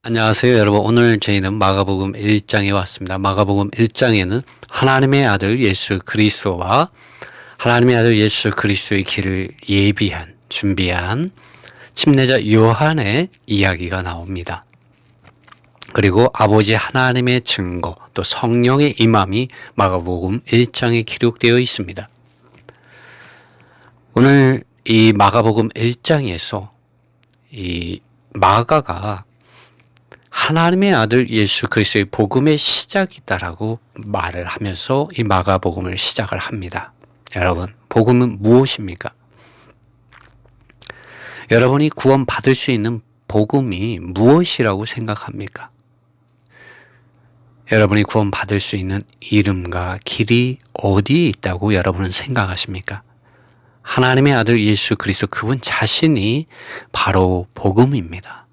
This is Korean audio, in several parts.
안녕하세요, 여러분. 오늘 저희는 마가복음 1장에 왔습니다. 마가복음 1장에는 하나님의 아들 예수 그리스도와 하나님의 아들 예수 그리스도의 길을 준비한 침례자 요한의 이야기가 나옵니다. 그리고 아버지 하나님의 증거, 또 성령의 임함이 마가복음 1장에 기록되어 있습니다. 오늘 이 마가복음 1장에서 이 마가가 하나님의 아들 예수 그리스도의 복음의 시작이다라고 말을 하면서 이 마가복음을 시작을 합니다. 여러분, 복음은 무엇입니까? 여러분이 구원받을 수 있는 복음이 무엇이라고 생각합니까? 여러분이 구원받을 수 있는 이름과 길이 어디에 있다고 여러분은 생각하십니까? 하나님의 아들 예수 그리스도 그분 자신이 바로 복음입니다.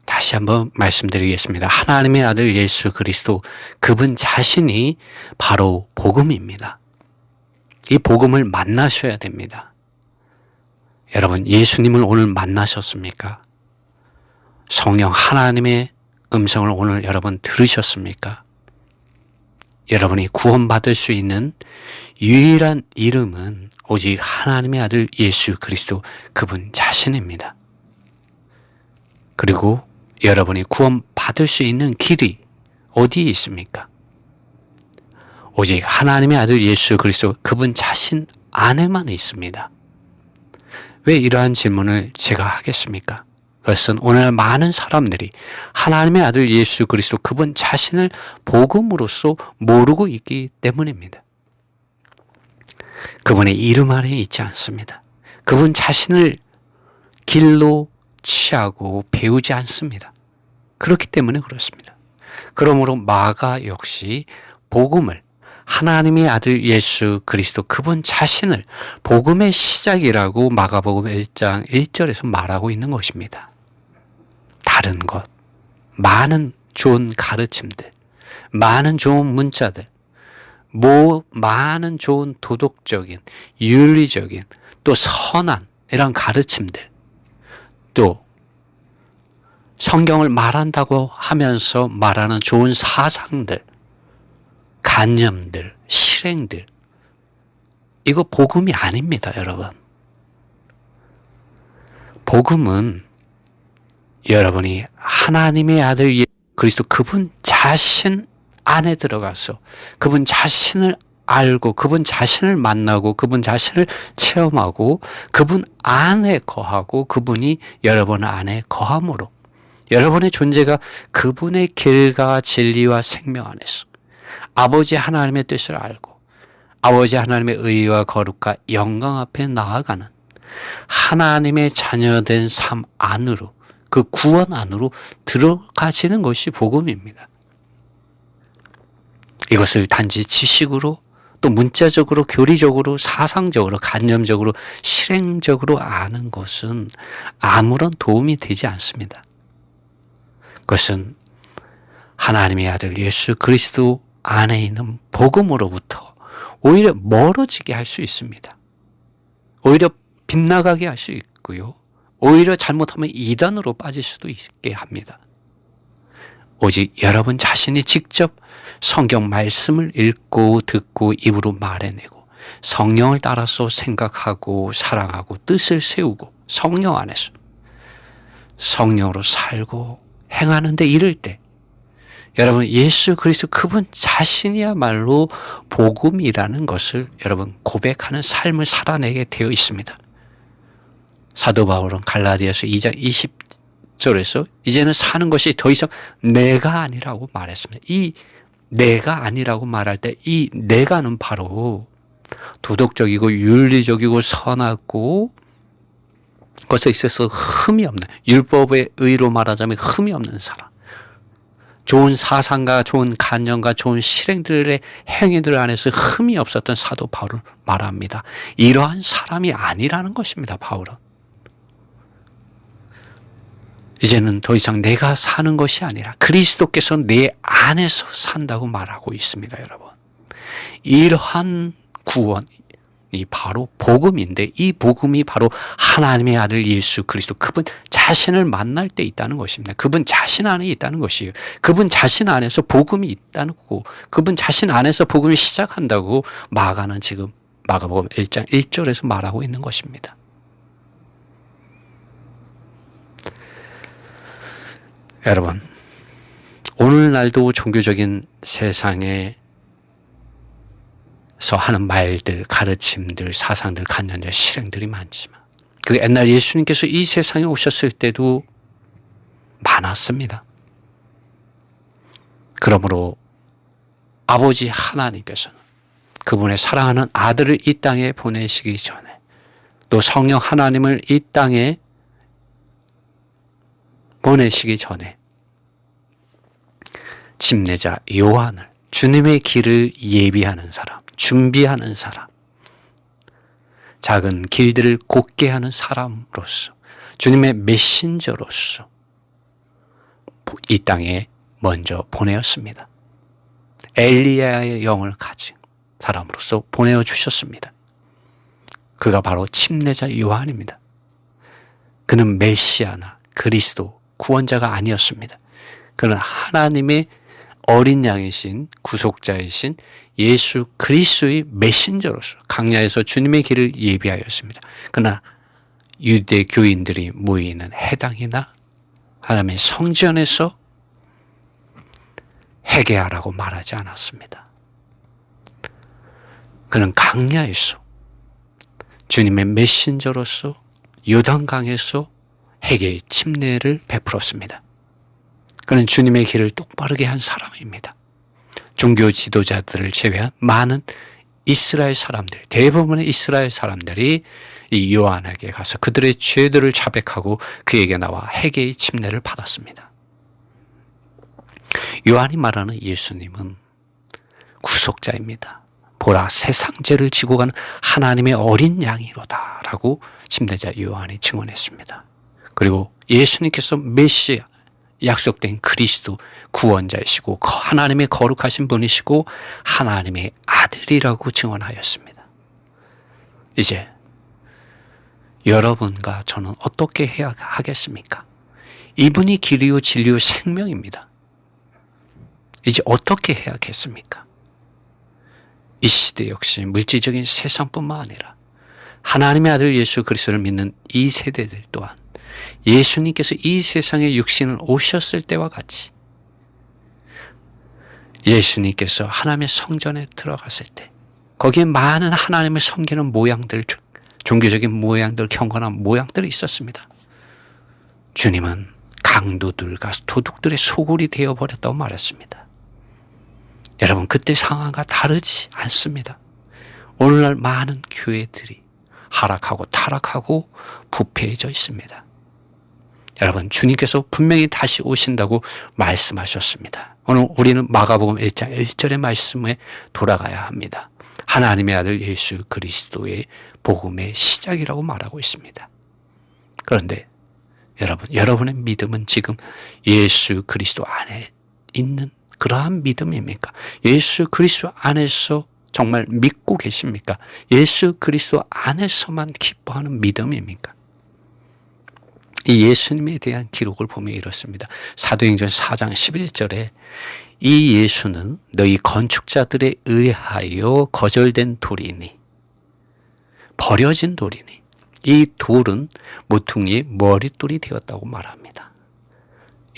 다시 한번 말씀드리겠습니다. 하나님의 아들 예수 그리스도 그분 자신이 바로 복음입니다. 이 복음을 만나셔야 됩니다. 여러분, 예수님을 오늘 만나셨습니까? 성령 하나님의 음성을 오늘 여러분 들으셨습니까? 여러분이 구원받을 수 있는 유일한 이름은 오직 하나님의 아들 예수 그리스도 그분 자신입니다. 그리고 여러분이 구원받을 수 있는 길이 어디에 있습니까? 오직 하나님의 아들 예수 그리스도 그분 자신 안에만 있습니다. 왜 이러한 질문을 제가 하겠습니까? 그것은 오늘 많은 사람들이 하나님의 아들 예수 그리스도 그분 자신을 복음으로써 모르고 있기 때문입니다. 그분의 이름 안에 있지 않습니다. 그분 자신을 길로 취하고 배우지 않습니다. 그렇기 때문에 그렇습니다. 그러므로 마가 역시 복음을 하나님의 아들 예수 그리스도 그분 자신을 복음의 시작이라고 마가복음 1장 1절에서 말하고 있는 것입니다. 다른 것, 많은 좋은 가르침들, 많은 좋은 문자들, 많은 좋은 도덕적인, 윤리적인, 또 선한 이런 가르침들, 또 성경을 말한다고 하면서 말하는 좋은 사상들, 관념들, 실행들, 이거 복음이 아닙니다, 여러분. 복음은 여러분이 하나님의 아들 예수 그리스도 그분 자신 안에 들어가서 그분 자신을 알고 그분 자신을 만나고 그분 자신을 체험하고 그분 안에 거하고 그분이 여러분 안에 거함으로 여러분의 존재가 그분의 길과 진리와 생명 안에서 아버지 하나님의 뜻을 알고 아버지 하나님의 의와 거룩과 영광 앞에 나아가는 하나님의 자녀된 삶 안으로 그 구원 안으로 들어가시는 것이 복음입니다. 이것을 단지 지식으로 또 문자적으로 교리적으로 사상적으로 관념적으로 실행적으로 아는 것은 아무런 도움이 되지 않습니다. 그것은 하나님의 아들 예수 그리스도 안에 있는 복음으로부터 오히려 멀어지게 할 수 있습니다. 오히려 빗나가게 할 수 있고요. 오히려 잘못하면 이단으로 빠질 수도 있게 합니다. 오직 여러분 자신이 직접 성경 말씀을 읽고 듣고 입으로 말해내고 성령을 따라서 생각하고 사랑하고 뜻을 세우고 성령 안에서 성령으로 살고 행하는 데 이를 때 여러분 예수 그리스도 그분 자신이야말로 복음이라는 것을 여러분 고백하는 삶을 살아내게 되어 있습니다. 사도 바울은 갈라디아서 2장 20절에서 이제는 사는 것이 더 이상 내가 아니라고 말했습니다. 이 내가 아니라고 말할 때 이 내가는 바로 도덕적이고 윤리적이고 선하고 그것에 있어서 흠이 없는 율법의 의로 말하자면 흠이 없는 사람, 좋은 사상과 좋은 관념과 좋은 실행들의 행위들 안에서 흠이 없었던 사도 바울을 말합니다. 이러한 사람이 아니라는 것입니다. 바울은 이제는 더 이상 내가 사는 것이 아니라 그리스도께서 내 안에서 산다고 말하고 있습니다. 여러분, 이러한 구원, 이 바로 복음인데, 이 복음이 바로 하나님의 아들 예수 그리스도, 그분 자신을 만날 때 있다는 것입니다. 그분 자신 안에 있다는 것이에요. 그분 자신 안에서 복음이 있다는 거고, 그분 자신 안에서 복음이 시작한다고 마가는 지금 마가복음 1장 1절에서 말하고 있는 것입니다. 여러분, 오늘날도 종교적인 세상에서 하는 말들, 가르침들, 사상들, 관념들, 실행들이 많지만, 그 옛날 예수님께서 이 세상에 오셨을 때도 많았습니다. 그러므로 아버지 하나님께서는 그분의 사랑하는 아들을 이 땅에 보내시기 전에, 또 성령 하나님을 이 땅에 보내시기 전에 침례자 요한을, 주님의 길을 예비하는 사람, 준비하는 사람, 작은 길들을 곧게 하는 사람으로서, 주님의 메신저로서 이 땅에 먼저 보내었습니다. 엘리야의 영을 가진 사람으로서 보내어 주셨습니다. 그가 바로 침례자 요한입니다. 그는 메시아나 그리스도, 구원자가 아니었습니다. 그는 하나님의 어린 양이신 구속자이신 예수 그리스도의 메신저로서 강야에서 주님의 길을 예비하였습니다. 그러나 유대 교인들이 모이는 해당이나 하나님의 성전에서 회개하라고 말하지 않았습니다. 그는 강야에서 주님의 메신저로서 요단강에서 회개의 침례를 베풀었습니다. 그는 주님의 길을 똑바르게 한 사람입니다. 종교 지도자들을 제외한 많은 이스라엘 사람들, 대부분의 이스라엘 사람들이 이 요한에게 가서 그들의 죄들을 자백하고 그에게 나와 회개의 침례를 받았습니다. 요한이 말하는 예수님은 구속자입니다. 보라, 세상 죄를 지고 가는 하나님의 어린 양이로다 라고 침례자 요한이 증언했습니다. 그리고 예수님께서 메시아, 약속된 그리스도, 구원자이시고 하나님의 거룩하신 분이시고 하나님의 아들이라고 증언하였습니다. 이제 여러분과 저는 어떻게 해야 하겠습니까? 이분이 길이요 진리요 생명입니다. 이제 어떻게 해야겠습니까? 이 시대 역시 물질적인 세상뿐만 아니라 하나님의 아들 예수 그리스도를 믿는 이 세대들 또한 예수님께서 이 세상에 육신을 오셨을 때와 같이 예수님께서 하나님의 성전에 들어갔을 때 거기에 많은 하나님을 섬기는 모양들, 종교적인 모양들, 경건한 모양들이 있었습니다. 주님은 강도들과 도둑들의 소굴이 되어버렸다고 말했습니다. 여러분, 그때 상황과 다르지 않습니다. 오늘날 많은 교회들이 하락하고 타락하고 부패해져 있습니다. 여러분, 주님께서 분명히 다시 오신다고 말씀하셨습니다. 오늘 우리는 마가복음 1장 1절의 말씀에 돌아가야 합니다. 하나님의 아들 예수 그리스도의 복음의 시작이라고 말하고 있습니다. 그런데 여러분의 믿음은 지금 예수 그리스도 안에 있는 그러한 믿음입니까? 예수 그리스도 안에서 정말 믿고 계십니까? 예수 그리스도 안에서만 기뻐하는 믿음입니까? 이 예수님에 대한 기록을 보면 이렇습니다. 사도행전 4장 11절에 이 예수는 너희 건축자들에 의하여 거절된 돌이니, 버려진 돌이니, 이 돌은 모퉁이의 머릿돌이 되었다고 말합니다.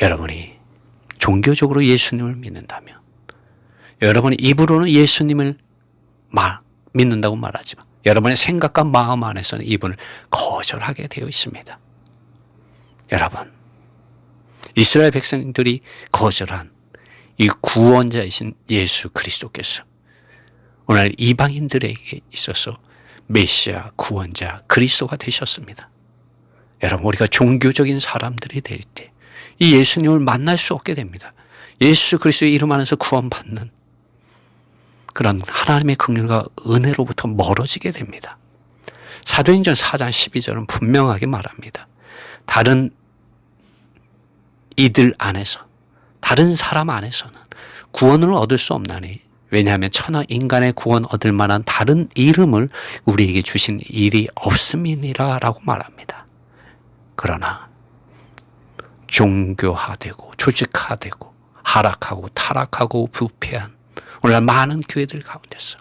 여러분이 종교적으로 예수님을 믿는다면, 여러분이 입으로는 예수님을 믿는다고 말하지만 여러분의 생각과 마음 안에서는 이분을 거절하게 되어 있습니다. 여러분, 이스라엘 백성들이 거절한 이 구원자이신 예수 그리스도께서 오늘 이방인들에게 있어서 메시아, 구원자, 그리스도가 되셨습니다. 여러분, 우리가 종교적인 사람들이 될 때 이 예수님을 만날 수 없게 됩니다. 예수 그리스도의 이름 안에서 구원받는 그런 하나님의 긍휼과 은혜로부터 멀어지게 됩니다. 사도행전 4장 12절은 분명하게 말합니다. 다른 이들 안에서, 다른 사람 안에서는 구원을 얻을 수 없나니 왜냐하면 천하 인간의 구원 얻을 만한 다른 이름을 우리에게 주신 일이 없음이니라 라고 말합니다. 그러나 종교화되고 조직화되고 하락하고 타락하고 부패한 오늘날 많은 교회들 가운데서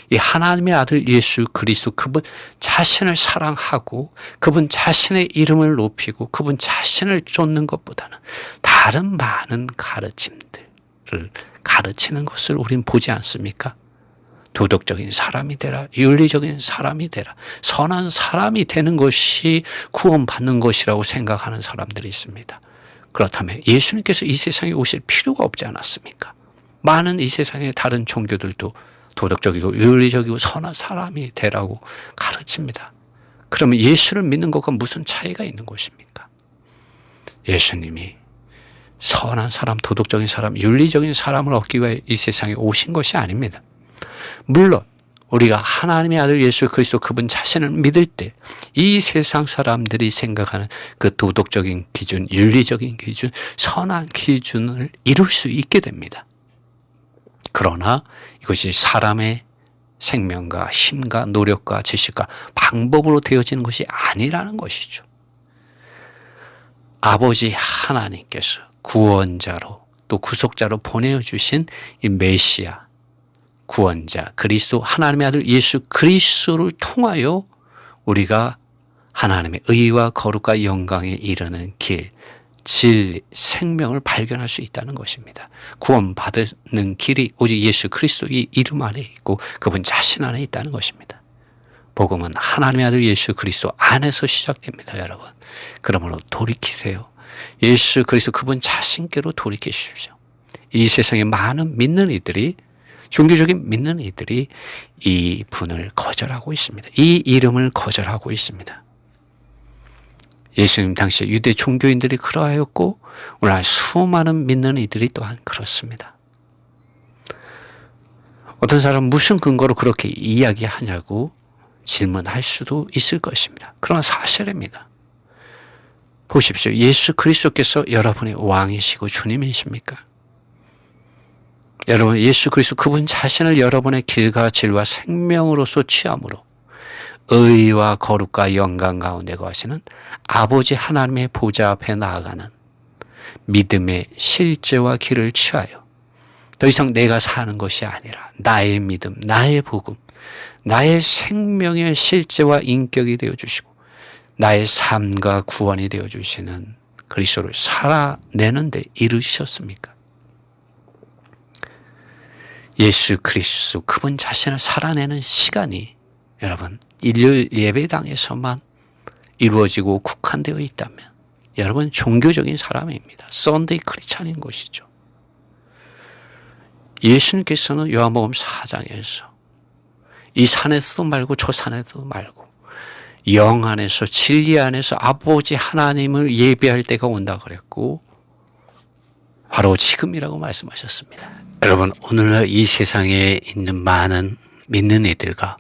이 하나님의 아들 예수 그리스도 그분 자신을 사랑하고 그분 자신의 이름을 높이고 그분 자신을 쫓는 것보다는 다른 많은 가르침들을 가르치는 것을 우리는 보지 않습니까? 도덕적인 사람이 되라, 윤리적인 사람이 되라, 선한 사람이 되는 것이 구원받는 것이라고 생각하는 사람들이 있습니다. 그렇다면 예수님께서 이 세상에 오실 필요가 없지 않았습니까? 많은 이 세상의 다른 종교들도 도덕적이고 윤리적이고 선한 사람이 되라고 가르칩니다. 그러면 예수를 믿는 것과 무슨 차이가 있는 것입니까? 예수님이 선한 사람, 도덕적인 사람, 윤리적인 사람을 얻기 위해 이 세상에 오신 것이 아닙니다. 물론 우리가 하나님의 아들 예수 그리스도 그분 자신을 믿을 때 이 세상 사람들이 생각하는 그 도덕적인 기준, 윤리적인 기준, 선한 기준을 이룰 수 있게 됩니다. 그러나 이것이 사람의 생명과 힘과 노력과 지식과 방법으로 되어지는 것이 아니라는 것이죠. 아버지 하나님께서 구원자로 또 구속자로 보내주신 이 메시아, 구원자, 그리스도 하나님의 아들 예수 그리스도를 통하여 우리가 하나님의 의와 거룩과 영광에 이르는 길, 진리, 생명을 발견할 수 있다는 것입니다. 구원받는 길이 오직 예수 그리스도의 이름 안에 있고 그분 자신 안에 있다는 것입니다. 복음은 하나님의 아들 예수 그리스도 안에서 시작됩니다, 여러분. 그러므로 돌이키세요. 예수 그리스도 그분 자신께로 돌이키십시오. 이 세상에 많은 믿는 이들이, 종교적인 믿는 이들이 이 분을 거절하고 있습니다. 이 이름을 거절하고 있습니다. 예수님 당시 유대 종교인들이 그러하였고 오늘 수많은 믿는 이들이 또한 그렇습니다. 어떤 사람은 무슨 근거로 그렇게 이야기하냐고 질문할 수도 있을 것입니다. 그러나 사실입니다. 보십시오. 예수 그리스도께서 여러분의 왕이시고 주님이십니까? 여러분 예수 그리스도 그분 자신을 여러분의 길과 진리와 생명으로서 취함으로 의와 거룩과 영광 가운데 거하시는 아버지 하나님의 보좌 앞에 나아가는 믿음의 실제와 길을 취하여 더 이상 내가 사는 것이 아니라 나의 믿음, 나의 복음, 나의 생명의 실제와 인격이 되어주시고 나의 삶과 구원이 되어주시는 그리스도를 살아내는 데 이르셨습니까? 예수 그리스도 그분 자신을 살아내는 시간이 여러분 일요일 예배당에서만 이루어지고 국한되어 있다면 여러분 종교적인 사람입니다. 썬데이 크리스찬인 것이죠. 예수님께서는 요한복음 4장에서 이 산에서도 말고 저 산에서도 말고 영 안에서 진리 안에서 아버지 하나님을 예배할 때가 온다 그랬고 바로 지금이라고 말씀하셨습니다. 여러분 오늘날 이 세상에 있는 많은 믿는 이들과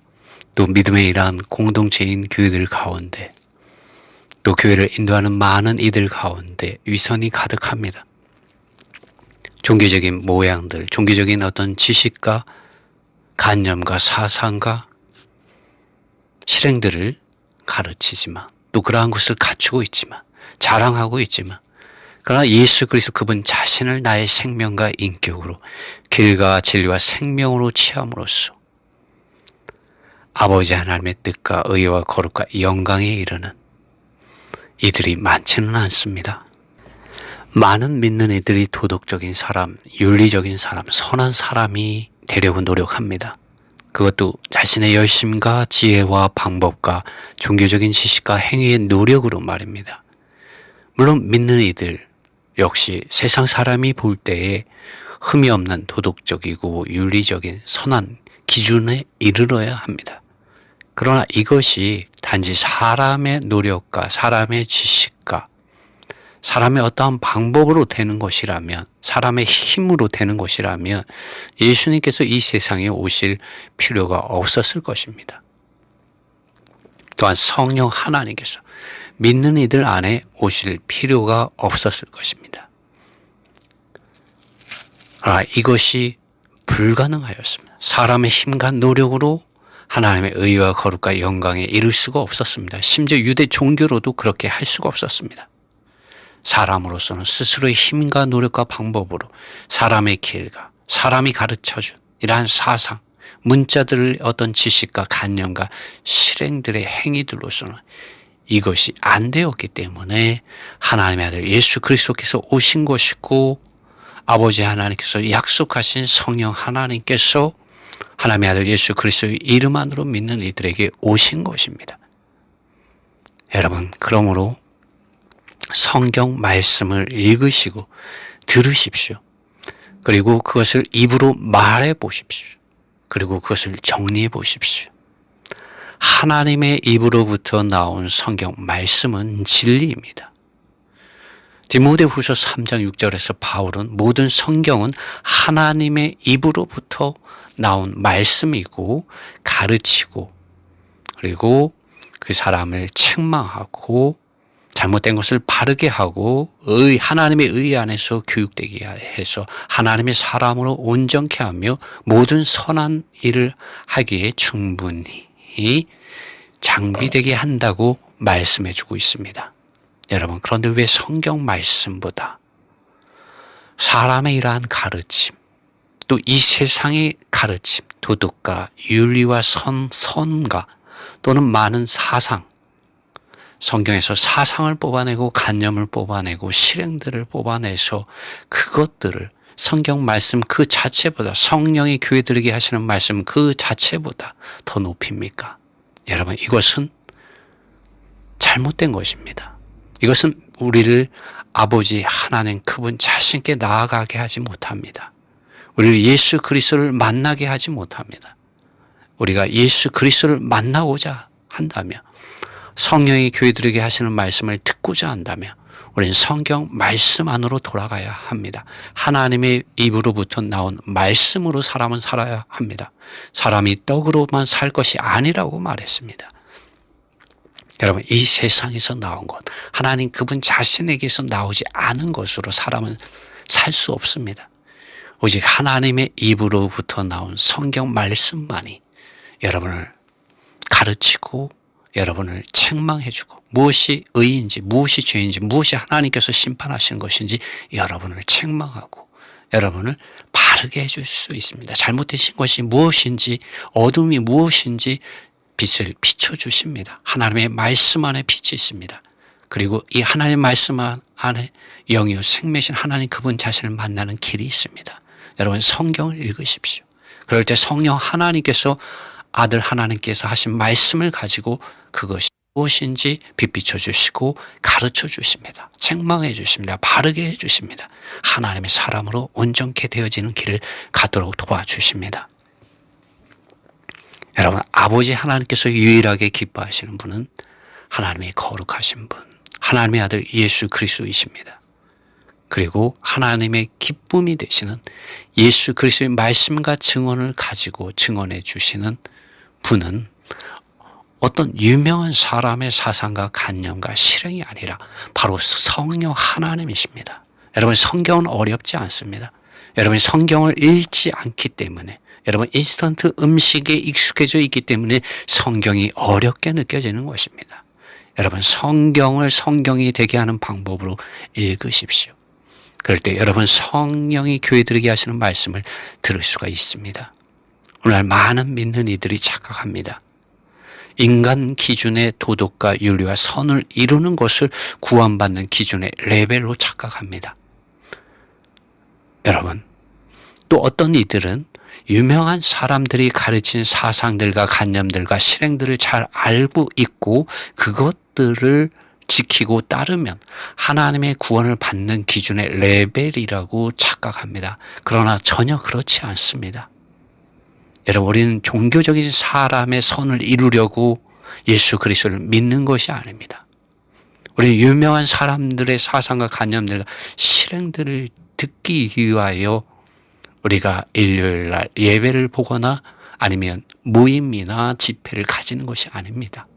또 믿음의 이러한 공동체인 교회들 가운데 또 교회를 인도하는 많은 이들 가운데 위선이 가득합니다. 종교적인 모양들, 종교적인 어떤 지식과 관념과 사상과 실행들을 가르치지만 또 그러한 것을 갖추고 있지만 자랑하고 있지만 그러나 예수 그리스도 그분 자신을 나의 생명과 인격으로 길과 진리와 생명으로 취함으로써 아버지 하나님의 뜻과 의와 거룩과 영광에 이르는 이들이 많지는 않습니다. 많은 믿는 이들이 도덕적인 사람, 윤리적인 사람, 선한 사람이 되려고 노력합니다. 그것도 자신의 열심과 지혜와 방법과 종교적인 지식과 행위의 노력으로 말입니다. 물론 믿는 이들 역시 세상 사람이 볼 때에 흠이 없는 도덕적이고 윤리적인 선한 기준에 이르러야 합니다. 그러나 이것이 단지 사람의 노력과 사람의 지식과 사람의 어떠한 방법으로 되는 것이라면, 사람의 힘으로 되는 것이라면 예수님께서 이 세상에 오실 필요가 없었을 것입니다. 또한 성령 하나님께서 믿는 이들 안에 오실 필요가 없었을 것입니다. 이것이 불가능하였습니다. 사람의 힘과 노력으로 하나님의 의와 거룩과 영광에 이를 수가 없었습니다. 심지어 유대 종교로도 그렇게 할 수가 없었습니다. 사람으로서는 스스로의 힘과 노력과 방법으로 사람의 길과 사람이 가르쳐준 이러한 사상, 문자들을 어떤 지식과 관념과 실행들의 행위들로서는 이것이 안 되었기 때문에 하나님의 아들 예수 그리스도께서 오신 것이고 아버지 하나님께서 약속하신 성령 하나님께서 하나님의 아들 예수 그리스도의 이름 안으로 믿는 이들에게 오신 것입니다. 여러분, 그러므로 성경 말씀을 읽으시고 들으십시오. 그리고 그것을 입으로 말해 보십시오. 그리고 그것을 정리해 보십시오. 하나님의 입으로부터 나온 성경 말씀은 진리입니다. 디모데후서 3장 6절에서 바울은 모든 성경은 하나님의 입으로부터 나온 말씀이고 가르치고 그리고 그 사람을 책망하고 잘못된 것을 바르게 하고 하나님의 의 안에서 교육되게 해서 하나님의 사람으로 온전케 하며 모든 선한 일을 하기에 충분히 장비되게 한다고 말씀해 주고 있습니다. 여러분, 그런데 왜 성경 말씀보다 사람의 이러한 가르침, 또 이 세상의 가르침, 도덕과 윤리와 선과 또는 많은 사상, 성경에서 사상을 뽑아내고 관념을 뽑아내고 실행들을 뽑아내서 그것들을 성경 말씀 그 자체보다 성령이 교회들에게 하시는 말씀 그 자체보다 더 높입니까? 여러분, 이것은 잘못된 것입니다. 이것은 우리를 아버지 하나님 그분 자신께 나아가게 하지 못합니다. 우리를 예수 그리스도를 만나게 하지 못합니다. 우리가 예수 그리스도를 만나고자 한다면 성령이 교회들에게 하시는 말씀을 듣고자 한다면 우리는 성경 말씀 안으로 돌아가야 합니다. 하나님의 입으로부터 나온 말씀으로 사람은 살아야 합니다. 사람이 떡으로만 살 것이 아니라고 말했습니다. 여러분, 이 세상에서 나온 것, 하나님 그분 자신에게서 나오지 않은 것으로 사람은 살 수 없습니다. 오직 하나님의 입으로부터 나온 성경 말씀만이 여러분을 가르치고 여러분을 책망해주고 무엇이 의인지 무엇이 죄인지 무엇이 하나님께서 심판하시는 것인지 여러분을 책망하고 여러분을 바르게 해줄 수 있습니다. 잘못되신 것이 무엇인지 어둠이 무엇인지 빛을 비춰주십니다. 하나님의 말씀 안에 빛이 있습니다. 그리고 이 하나님의 말씀 안에 영이요 생매신 하나님 그분 자신을 만나는 길이 있습니다. 여러분, 성경을 읽으십시오. 그럴 때 성령 하나님께서 아들 하나님께서 하신 말씀을 가지고 그것이 무엇인지 빛비춰 주시고 가르쳐 주십니다. 책망해 주십니다. 바르게 해 주십니다. 하나님의 사람으로 온전케 되어지는 길을 가도록 도와주십니다. 여러분, 아버지 하나님께서 유일하게 기뻐하시는 분은 하나님의 거룩하신 분, 하나님의 아들 예수 그리스도이십니다. 그리고 하나님의 기쁨이 되시는 예수 그리스도의 말씀과 증언을 가지고 증언해 주시는 분은 어떤 유명한 사람의 사상과 관념과 실행이 아니라 바로 성령 하나님이십니다. 여러분, 성경은 어렵지 않습니다. 여러분이 성경을 읽지 않기 때문에 여러분 인스턴트 음식에 익숙해져 있기 때문에 성경이 어렵게 느껴지는 것입니다. 여러분, 성경을 성경이 되게 하는 방법으로 읽으십시오. 그럴 때 여러분 성령이 교회들에게 하시는 말씀을 들을 수가 있습니다. 오늘 많은 믿는 이들이 착각합니다. 인간 기준의 도덕과 윤리와 선을 이루는 것을 구원받는 기준의 레벨로 착각합니다. 여러분, 또 어떤 이들은 유명한 사람들이 가르친 사상들과 관념들과 실행들을 잘 알고 있고 그것들을 지키고 따르면 하나님의 구원을 받는 기준의 레벨이라고 착각합니다. 그러나 전혀 그렇지 않습니다. 여러분, 우리는 종교적인 사람의 선을 이루려고 예수 그리스도를 믿는 것이 아닙니다. 우리는 유명한 사람들의 사상과 관념들과 실행들을 듣기 위하여 우리가 일요일날 예배를 보거나 아니면 모임이나 집회를 가지는 것이 아닙니다.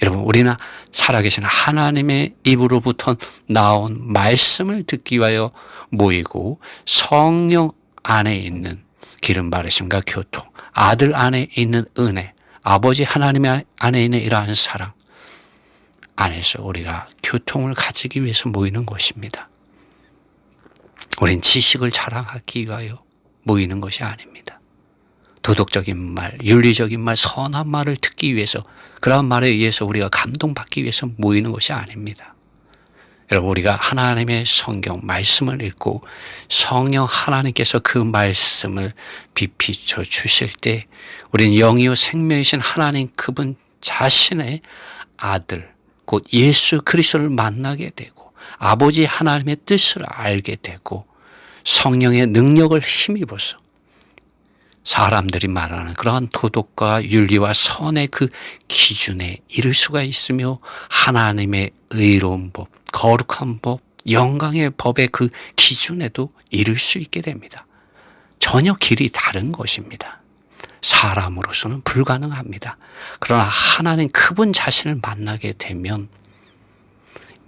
여러분, 우리는 살아계신 하나님의 입으로부터 나온 말씀을 듣기 위하여 모이고 성령 안에 있는 기름 바르심과 교통, 아들 안에 있는 은혜, 아버지 하나님 안에 있는 이러한 사랑 안에서 우리가 교통을 가지기 위해서 모이는 것입니다. 우린 지식을 자랑하기 위하여 모이는 것이 아닙니다. 도덕적인 말, 윤리적인 말, 선한 말을 듣기 위해서, 그러한 말에 의해서 우리가 감동받기 위해서 모이는 것이 아닙니다. 여러분, 우리가 하나님의 성경 말씀을 읽고 성령 하나님께서 그 말씀을 비피쳐 주실 때 우리는 영이요 생명이신 하나님 그분 자신의 아들 곧 예수 그리스도를 만나게 되고 아버지 하나님의 뜻을 알게 되고 성령의 능력을 힘입어서 사람들이 말하는 그러한 도덕과 윤리와 선의 그 기준에 이를 수가 있으며 하나님의 의로운 법, 거룩한 법, 영광의 법의 그 기준에도 이를 수 있게 됩니다. 전혀 길이 다른 것입니다. 사람으로서는 불가능합니다. 그러나 하나님 그분 자신을 만나게 되면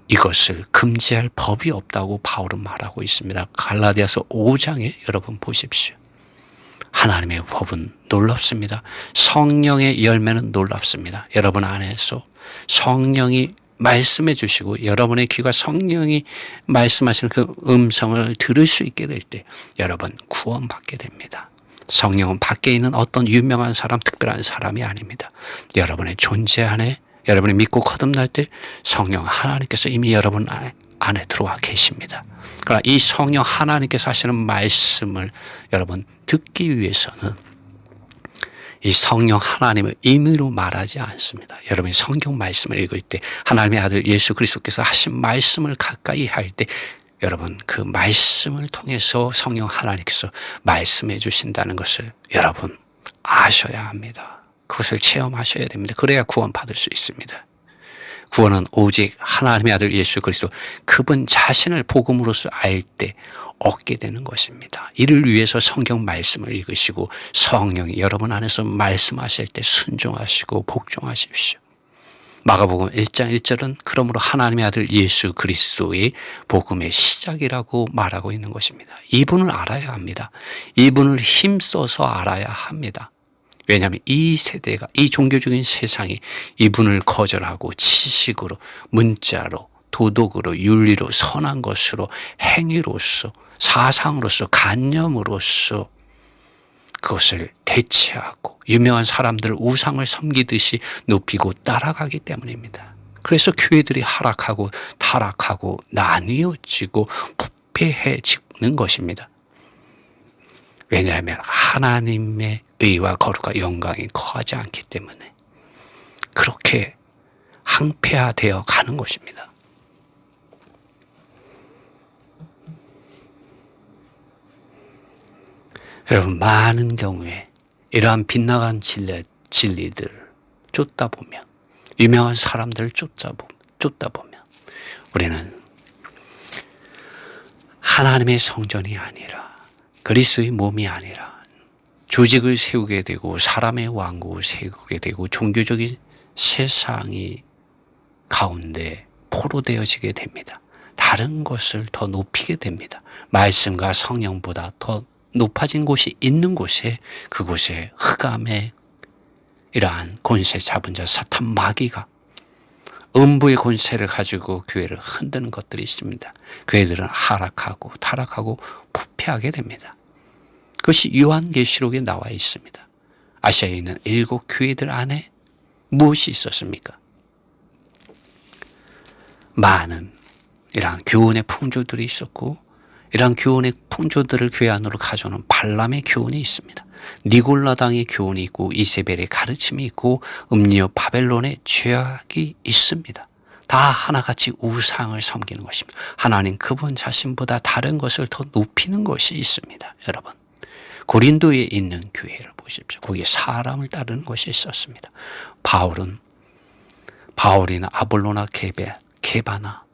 이것을 금지할 법이 없다고 바울은 말하고 있습니다. 갈라디아서 5장에 여러분 보십시오. 하나님의 법은 놀랍습니다. 성령의 열매는 놀랍습니다. 여러분 안에서 성령이 말씀해 주시고 여러분의 귀가 성령이 말씀하시는 그 음성을 들을 수 있게 될 때 여러분 구원받게 됩니다. 성령은 밖에 있는 어떤 유명한 사람, 특별한 사람이 아닙니다. 여러분의 존재 안에 여러분이 믿고 거듭날 때 성령 하나님께서 이미 여러분 안에 들어와 계십니다. 그러나 이 성령 하나님께서 하시는 말씀을 여러분 듣기 위해서는 이 성령 하나님을 임의로 말하지 않습니다. 여러분이 성경 말씀을 읽을 때 하나님의 아들 예수 그리스도께서 하신 말씀을 가까이 할 때 여러분 그 말씀을 통해서 성령 하나님께서 말씀해 주신다는 것을 여러분 아셔야 합니다. 그것을 체험하셔야 됩니다. 그래야 구원 받을 수 있습니다. 구원은 오직 하나님의 아들 예수 그리스도 그분 자신을 복음으로서 알 때 얻게 되는 것입니다. 이를 위해서 성경 말씀을 읽으시고 성령이 여러분 안에서 말씀하실 때 순종하시고 복종하십시오. 마가복음 1장 1절은 그러므로 하나님의 아들 예수 그리스도의 복음의 시작이라고 말하고 있는 것입니다. 이분을 알아야 합니다. 이분을 힘써서 알아야 합니다. 왜냐하면 이 세대가, 이 종교적인 세상이 이분을 거절하고 지식으로, 문자로, 도덕으로, 윤리로, 선한 것으로, 행위로서, 사상으로서, 관념으로서 그것을 대체하고 유명한 사람들 우상을 섬기듯이 높이고 따라가기 때문입니다. 그래서 교회들이 하락하고 타락하고 나뉘어지고 부패해지는 것입니다. 왜냐하면 하나님의 의와 거룩과 영광이 거하지 않기 때문에 그렇게 항폐화되어 가는 것입니다. 여러분 많은 경우에 이러한 빗나간 진리들을 쫓다 보면 유명한 사람들을 쫓다 보면 우리는 하나님의 성전이 아니라 그리스도의 몸이 아니라 조직을 세우게 되고 사람의 왕국을 세우게 되고 종교적인 세상이 가운데 포로되어지게 됩니다. 다른 것을 더 높이게 됩니다. 말씀과 성령보다 더 높아진 곳이 있는 곳에 그곳에 흑암의 이러한 권세 잡은 자 사탄 마귀가 음부의 권세를 가지고 교회를 흔드는 것들이 있습니다. 교회들은 하락하고 타락하고 부패하게 됩니다. 그것이 요한계시록에 나와 있습니다. 아시아에 있는 7 교회들 안에 무엇이 있었습니까? 많은 이러한 교훈의 풍조들이 있었고 이러한 교훈의 풍조들을 교회 안으로 가져오는 발람의 교훈이 있습니다. 니골라당의 교훈이 있고 이세벨의 가르침이 있고 음리오 바벨론의 죄악이 있습니다. 다 하나같이 우상을 섬기는 것입니다. 하나님 그분 자신보다 다른 것을 더 높이는 것이 있습니다. 여러분 고린도에 있는 교회를 보십시오. 거기에 사람을 따르는 것이 있었습니다. 바울이나 아볼로나 게바나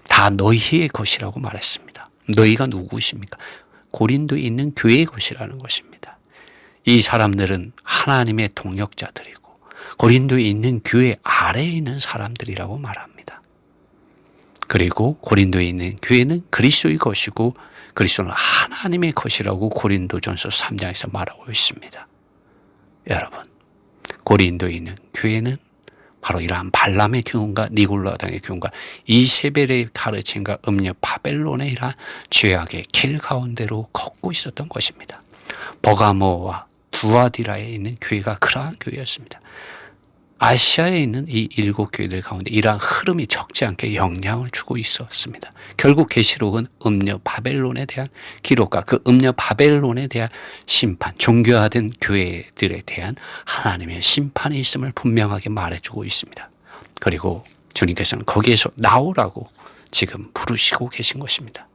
다 너희의 것이라고 말했습니다. 너희가 누구십니까? 고린도에 있는 교회의 것이라는 것입니다. 이 사람들은 하나님의 동역자들이고 고린도에 있는 교회 아래에 있는 사람들이라고 말합니다. 그리고 고린도에 있는 교회는 그리스도의 것이고 그리스도는 하나님의 것이라고 고린도전서 3장에서 말하고 있습니다. 여러분, 고린도에 있는 교회는 바로 이러한 발람의 교훈과 니골라당의 교훈과 이세벨의 가르침과 음녀 바벨론의 이러한 죄악의 길 가운데로 걷고 있었던 것입니다. 버가모와 두아디라에 있는 교회가 그러한 교회였습니다. 아시아에 있는 이 7교회들 가운데 이러한 흐름이 적지 않게 영향을 주고 있었습니다. 결국 계시록은 음녀 바벨론에 대한 기록과 그 음녀 바벨론에 대한 심판, 종교화된 교회들에 대한 하나님의 심판이 있음을 분명하게 말해주고 있습니다. 그리고 주님께서는 거기에서 나오라고 지금 부르시고 계신 것입니다.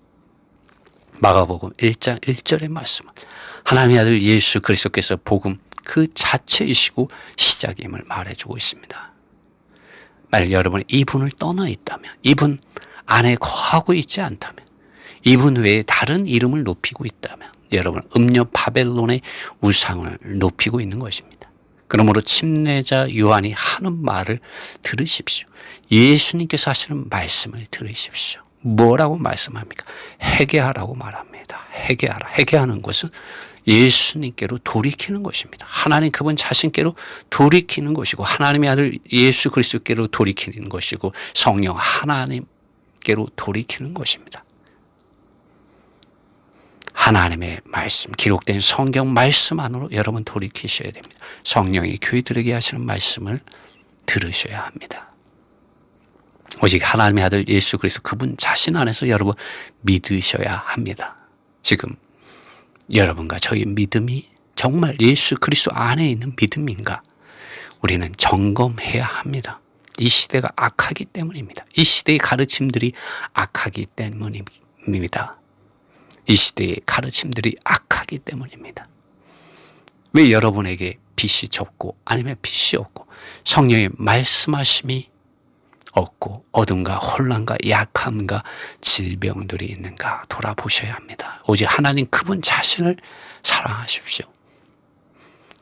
마가복음 1장 1절의 말씀은 하나님의 아들 예수 그리스도께서 복음 그 자체이시고 시작임을 말해주고 있습니다. 만약 여러분이 이분을 떠나 있다면, 이분 안에 거하고 있지 않다면, 이분 외에 다른 이름을 높이고 있다면 여러분 음녀 바벨론의 우상을 높이고 있는 것입니다. 그러므로 침례자 요한이 하는 말을 들으십시오. 예수님께서 하시는 말씀을 들으십시오. 뭐라고 말씀합니까? 회개하라고 말합니다. 회개하라. 회개하는 것은 예수님께로 돌이키는 것입니다. 하나님 그분 자신께로 돌이키는 것이고 하나님의 아들 예수 그리스도께로 돌이키는 것이고 성령 하나님께로 돌이키는 것입니다. 하나님의 말씀, 기록된 성경 말씀 안으로 여러분 돌이키셔야 됩니다. 성령이 교회들에게 하시는 말씀을 들으셔야 합니다. 오직 하나님의 아들 예수 그리스도 그분 자신 안에서 여러분 믿으셔야 합니다. 지금 여러분과 저의 믿음이 정말 예수 그리스도 안에 있는 믿음인가? 우리는 점검해야 합니다. 이 시대가 악하기 때문입니다. 이 시대의 가르침들이 악하기 때문입니다. 이 시대의 가르침들이 악하기 때문입니다. 왜 여러분에게 빛이 좁고 아니면 빛이 없고 성령의 말씀하심이 없고 어둠과 혼란과 약함과 질병들이 있는가 돌아보셔야 합니다. 오직 하나님 그분 자신을 사랑하십시오.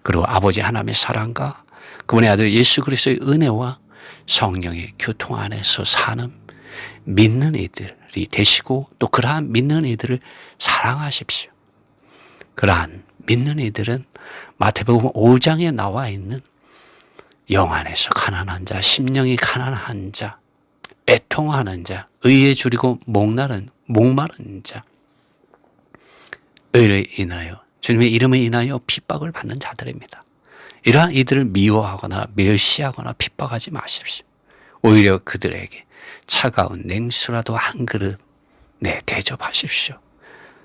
그리고 아버지 하나님의 사랑과 그분의 아들 예수 그리스도의 은혜와 성령의 교통 안에서 사는 믿는 이들이 되시고 또 그러한 믿는 이들을 사랑하십시오. 그러한 믿는 이들은 마태복음 5장에 나와 있는 영 안에서 가난한 자, 심령이 가난한 자, 애통하는 자, 의에 줄이고 목마른 자, 의를 인하여 주님의 이름을 인하여 핍박을 받는 자들입니다. 이러한 이들을 미워하거나 멸시하거나 핍박하지 마십시오. 오히려 그들에게 차가운 냉수라도 한 그릇 대접하십시오.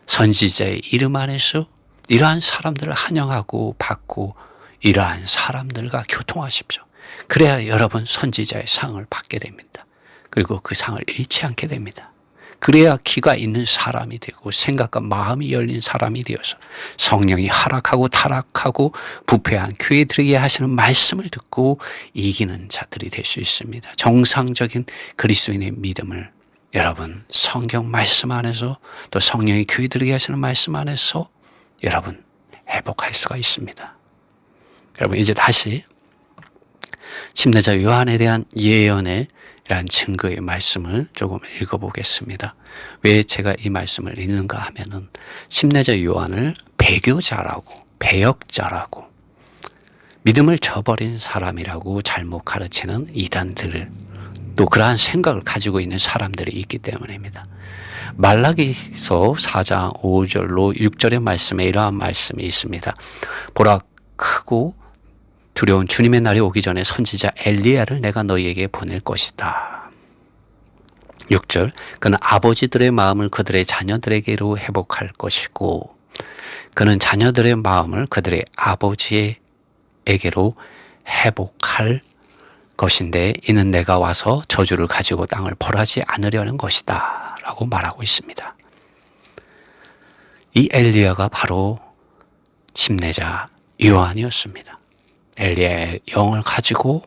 선지자의 이름 안에서 이러한 사람들을 환영하고 받고 이러한 사람들과 교통하십시오. 그래야 여러분 선지자의 상을 받게 됩니다. 그리고 그 상을 잃지 않게 됩니다. 그래야 기가 있는 사람이 되고 생각과 마음이 열린 사람이 되어서 성령이 하락하고 타락하고 부패한 교회들에게 하시는 말씀을 듣고 이기는 자들이 될 수 있습니다. 정상적인 그리스도인의 믿음을 여러분 성경 말씀 안에서 또 성령이 교회들에게 하시는 말씀 안에서 여러분 회복할 수가 있습니다. 여러분 이제 다시 침례자 요한에 대한 예언의 이러한 증거의 말씀을 조금 읽어보겠습니다. 왜 제가 이 말씀을 읽는가 하면은 침례자 요한을 배교자라고 배역자라고 믿음을 저버린 사람이라고 잘못 가르치는 이단들을 또 그러한 생각을 가지고 있는 사람들이 있기 때문입니다. 말라기서 4장 5절로 6절의 말씀에 이러한 말씀이 있습니다. 보라 크고 두려운 주님의 날이 오기 전에 선지자 엘리야를 내가 너희에게 보낼 것이다. 6절 그는 아버지들의 마음을 그들의 자녀들에게로 회복할 것이고 그는 자녀들의 마음을 그들의 아버지에게로 회복할 것인데 이는 내가 와서 저주를 가지고 땅을 벌하지 않으려는 것이다 라고 말하고 있습니다. 이 엘리야가 바로 침례자 요한이었습니다. 엘리야의 영을 가지고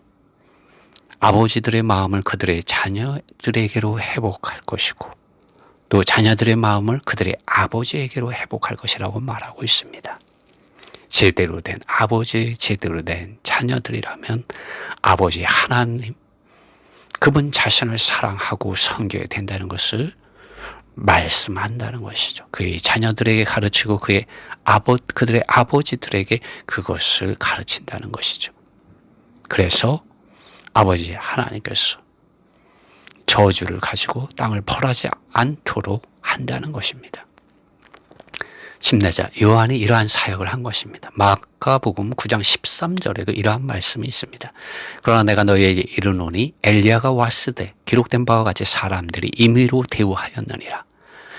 아버지들의 마음을 그들의 자녀들에게로 회복할 것이고 또 자녀들의 마음을 그들의 아버지에게로 회복할 것이라고 말하고 있습니다. 제대로 된 아버지, 제대로 된 자녀들이라면 아버지 하나님 그분 자신을 사랑하고 섬겨야 된다는 것을 말씀한다는 것이죠. 그의 자녀들에게 가르치고 그들의 아버지들에게 그것을 가르친다는 것이죠. 그래서 아버지 하나님께서 저주를 가지고 땅을 벌하지 않도록 한다는 것입니다. 침례자 요한이 이러한 사역을 한 것입니다. 마가복음 9장 13절에도 이러한 말씀이 있습니다. 그러나 내가 너희에게 이르노니 엘리야가 왔으되 기록된 바와 같이 사람들이 임의로 대우하였느니라.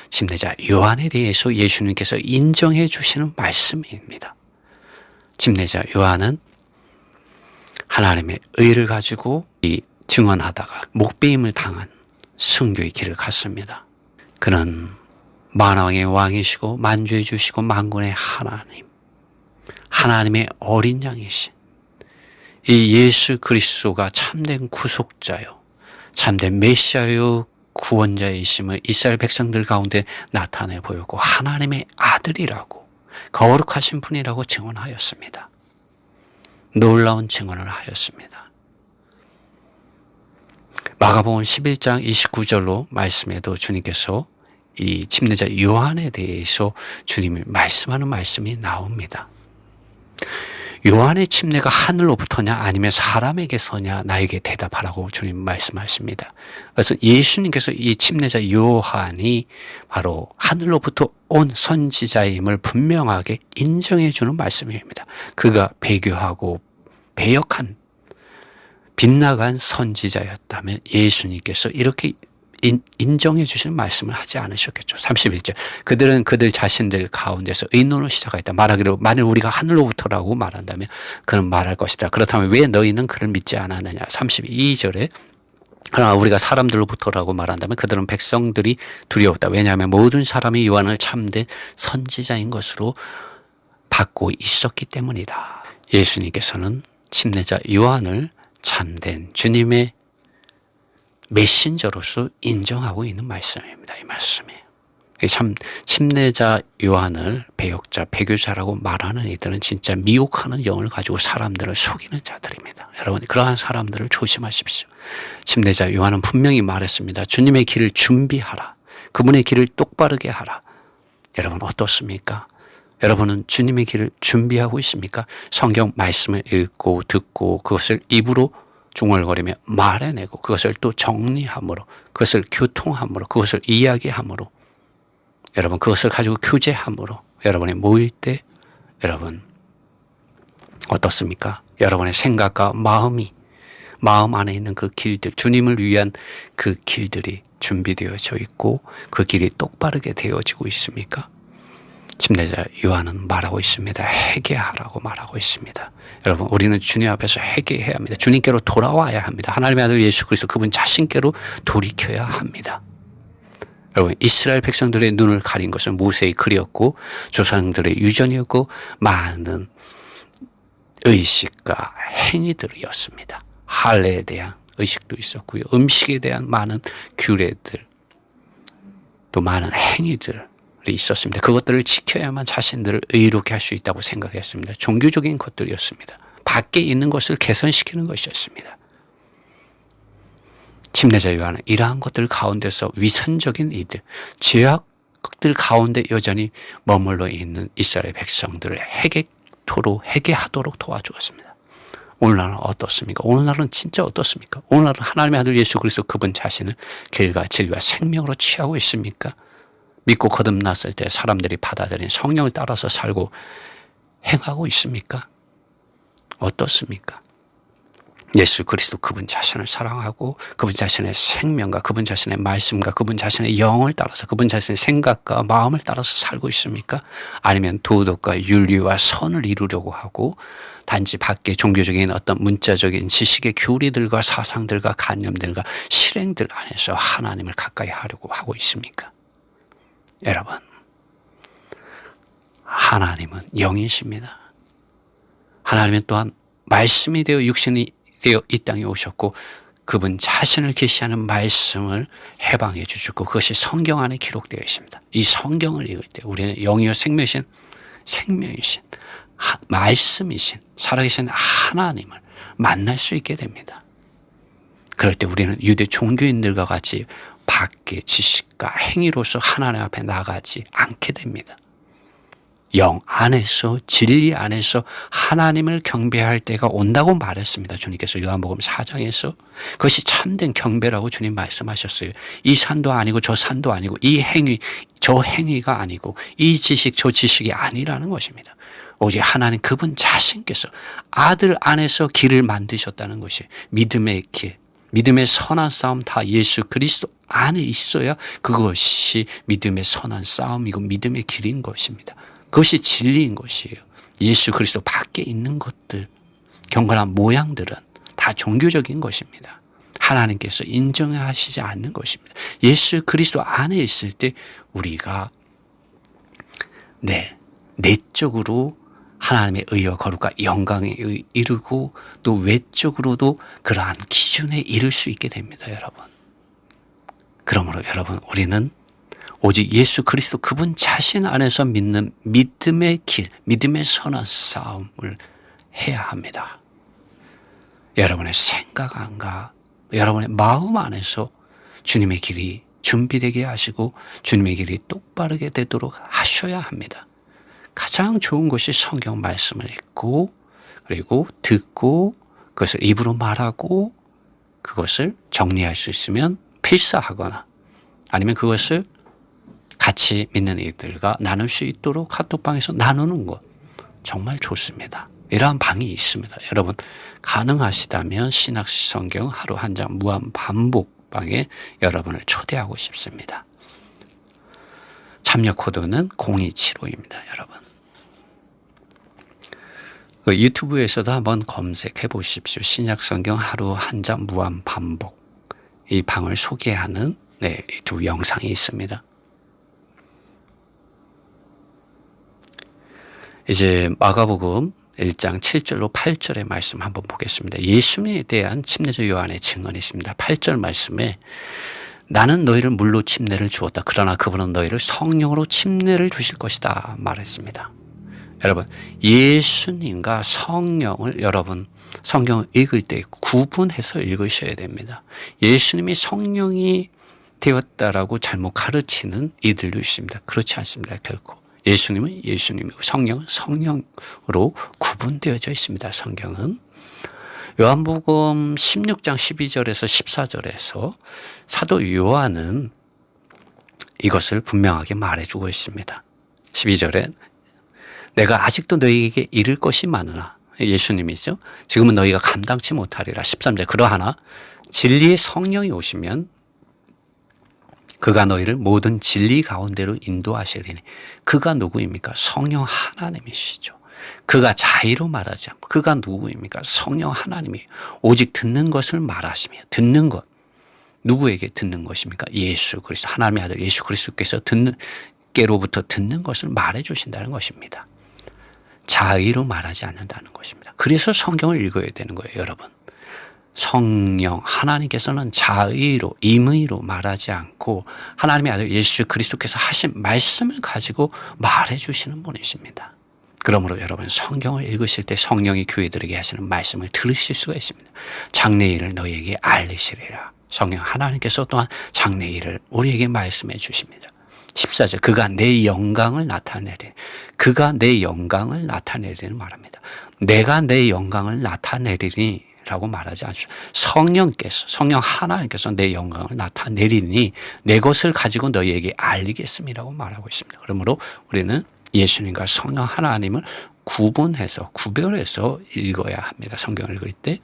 침례자 요한에 대해서 예수님께서 인정해 주시는 말씀입니다. 침례자 요한은 하나님의 의를 가지고 증언하다가 목배임을 당한 순교의 길을 갔습니다. 그는 만왕의 왕이시고 만주해 주시고 만군의 하나님, 하나님의 어린 양이신 이 예수 그리스도가 참된 구속자요, 참된 메시아요, 구원자이심을 이스라엘 백성들 가운데 나타내 보였고 하나님의 아들이라고 거룩하신 분이라고 증언하였습니다. 놀라운 증언을 하였습니다. 마가복음 11장 29절로 말씀에도 주님께서 이 침례자 요한에 대해서 주님이 말씀하는 말씀이 나옵니다. 요한의 침례가 하늘로부터냐 아니면 사람에게서냐 나에게 대답하라고 주님 말씀하십니다. 그래서 예수님께서 이 침례자 요한이 바로 하늘로부터 온 선지자임을 분명하게 인정해 주는 말씀입니다. 그가 배교하고 배역한 빗나간 선지자였다면 예수님께서 이렇게 인정해 주시는 말씀을 하지 않으셨겠죠. 31절 그들은 그들 자신들 가운데서 의논을 시작하였다. 말하기를 만일 우리가 하늘로부터라고 말한다면 그는 말할 것이다. 그렇다면 왜 너희는 그를 믿지 않았느냐. 32절에 그러나 우리가 사람들로부터라고 말한다면 그들은 백성들이 두려웠다. 왜냐하면 모든 사람이 요한을 참된 선지자인 것으로 받고 있었기 때문이다. 예수님께서는 침례자 요한을 참된 주님의 메신저로서 인정하고 있는 말씀입니다. 이 말씀이. 참 침례자 요한을 배역자, 배교자라고 말하는 이들은 진짜 미혹하는 영을 가지고 사람들을 속이는 자들입니다. 여러분 그러한 사람들을 조심하십시오. 침례자 요한은 분명히 말했습니다. 주님의 길을 준비하라. 그분의 길을 똑바르게 하라. 여러분 어떻습니까? 여러분은 주님의 길을 준비하고 있습니까? 성경 말씀을 읽고 듣고 그것을 입으로 중얼거리며 말해내고 그것을 또 정리함으로 그것을 교통함으로 그것을 이야기함으로 여러분 그것을 가지고 교제함으로 여러분이 모일 때 여러분 어떻습니까? 여러분의 생각과 마음 안에 있는 그 길들 주님을 위한 그 길들이 준비되어져 있고 그 길이 똑바르게 되어지고 있습니까? 침례자 요한은 말하고 있습니다. 회개하라고 말하고 있습니다. 여러분 우리는 주님 앞에서 회개해야 합니다. 주님께로 돌아와야 합니다. 하나님의 아들 예수 그리스도 그분 자신께로 돌이켜야 합니다. 여러분 이스라엘 백성들의 눈을 가린 것은 모세의 글이었고 조상들의 유전이었고 많은 의식과 행위들이었습니다. 할례에 대한 의식도 있었고요. 음식에 대한 많은 규례들 또 많은 행위들 있었습니다. 그것들을 지켜야만 자신들을 의롭게 할 수 있다고 생각했습니다. 종교적인 것들이었습니다. 밖에 있는 것을 개선시키는 것이었습니다. 침례자 요한은 이러한 것들 가운데서 위선적인 이들, 죄악들 가운데 여전히 머물러 있는 이스라엘 백성들을 회개하도록 도와주었습니다. 오늘날은 어떻습니까? 오늘날은 진짜 어떻습니까? 오늘날은 하나님의 아들 예수 그리스도 그분 자신을 길과 진리와 생명으로 취하고 있습니까? 믿고 거듭났을 때 사람들이 받아들인 성령을 따라서 살고 행하고 있습니까? 어떻습니까? 예수 그리스도 그분 자신을 사랑하고 그분 자신의 생명과 그분 자신의 말씀과 그분 자신의 영을 따라서 그분 자신의 생각과 마음을 따라서 살고 있습니까? 아니면 도덕과 윤리와 선을 이루려고 하고 단지 밖에 종교적인 어떤 문자적인 지식의 교리들과 사상들과 관념들과 실행들 안에서 하나님을 가까이 하려고 하고 있습니까? 여러분, 하나님은 영이십니다. 하나님은 또한 말씀이 되어 육신이 되어 이 땅에 오셨고 그분 자신을 계시하는 말씀을 해방해 주셨고 그것이 성경 안에 기록되어 있습니다. 이 성경을 읽을 때 우리는 영이요 생명이신 말씀이신 살아계신 하나님을 만날 수 있게 됩니다. 그럴 때 우리는 유대 종교인들과 같이 밖의 지식과 행위로서 하나님 앞에 나가지 않게 됩니다. 영 안에서, 진리 안에서 하나님을 경배할 때가 온다고 말했습니다. 주님께서 요한복음 4장에서 그것이 참된 경배라고 주님 말씀하셨어요. 이 산도 아니고 저 산도 아니고 이 행위 저 행위가 아니고 이 지식 저 지식이 아니라는 것입니다. 오직 하나님 그분 자신께서 아들 안에서 길을 만드셨다는 것이 믿음의 길, 믿음의 선한 싸움 다 예수 그리스도 안에 있어야 그것이 믿음의 선한 싸움이고 믿음의 길인 것입니다. 그것이 진리인 것이에요. 예수 그리스도 밖에 있는 것들, 경건한 모양들은 다 종교적인 것입니다. 하나님께서 인정하시지 않는 것입니다. 예수 그리스도 안에 있을 때 우리가 내적으로 하나님의 의와 거룩과 영광에 이르고 또 외적으로도 그러한 기준에 이를 수 있게 됩니다. 여러분. 그러므로 여러분 우리는 오직 예수 그리스도 그분 자신 안에서 믿는 믿음의 길, 믿음의 선한 싸움을 해야 합니다. 여러분의 생각 안과 여러분의 마음 안에서 주님의 길이 준비되게 하시고 주님의 길이 똑바르게 되도록 하셔야 합니다. 가장 좋은 것이 성경 말씀을 읽고 그리고 듣고 그것을 입으로 말하고 그것을 정리할 수 있으면 필사하거나 아니면 그것을 같이 믿는 이들과 나눌 수 있도록 카톡방에서 나누는 것 정말 좋습니다. 이러한 방이 있습니다. 여러분 가능하시다면 신학성경 하루 한 장 무한 반복방에 여러분을 초대하고 싶습니다. 참여 코드는 0275입니다. 여러분 유튜브에서도 한번 검색해 보십시오. 신약성경 하루 한 장 무한 반복 이 방을 소개하는 두 영상이 있습니다. 이제 마가복음 1장 7절로 8절의 말씀 한번 보겠습니다. 예수님에 대한 침례자 요한의 증언이 있습니다. 8절 말씀에 나는 너희를 물로 침례를 주었다. 그러나 그분은 너희를 성령으로 침례를 주실 것이다 말했습니다. 여러분 예수님과 성령을 여러분 성경을 읽을 때 구분해서 읽으셔야 됩니다. 예수님이 성령이 되었다라고 잘못 가르치는 이들도 있습니다. 그렇지 않습니다. 결코. 예수님은 예수님이고 성령은 성령으로 구분되어져 있습니다. 성경은. 요한복음 16장 12절에서 14절에서 사도 요한은 이것을 분명하게 말해주고 있습니다. 12절에 내가 아직도 너희에게 이를 것이 많으나 예수님이죠. 지금은 너희가 감당치 못하리라. 13절 그러하나 진리의 성령이 오시면 그가 너희를 모든 진리 가운데로 인도하시리니 그가 누구입니까? 성령 하나님이시죠. 그가 자의로 말하지 않고 그가 누구입니까? 성령 하나님이에요. 오직 듣는 것을 말하시며 듣는 것 누구에게 듣는 것입니까? 예수 그리스도 하나님의 아들 예수 그리스도께서 듣는께로부터 듣는 것을 말해 주신다는 것입니다. 자의로 말하지 않는다는 것입니다. 그래서 성경을 읽어야 되는 거예요. 여러분. 성령 하나님께서는 자의로 임의로 말하지 않고 하나님의 아들 예수 그리스도께서 하신 말씀을 가지고 말해 주시는 분이십니다. 그러므로 여러분 성경을 읽으실 때 성령이 교회들에게 하시는 말씀을 들으실 수가 있습니다. 장래일을 너희에게 알리시리라. 성령 하나님께서 또한 장래일을 우리에게 말씀해 주십니다. 14절 그가 내 영광을 나타내리니 그가 내 영광을 나타내리는 말합니다. 내가 내 영광을 나타내리니 라고 말하지 않죠. 성령 하나님께서 내 영광을 나타내리니 내 것을 가지고 너희에게 알리겠음이라고 말하고 있습니다. 그러므로 우리는 예수님과 성령 하나님을 구별해서 읽어야 합니다. 성경을 읽을 때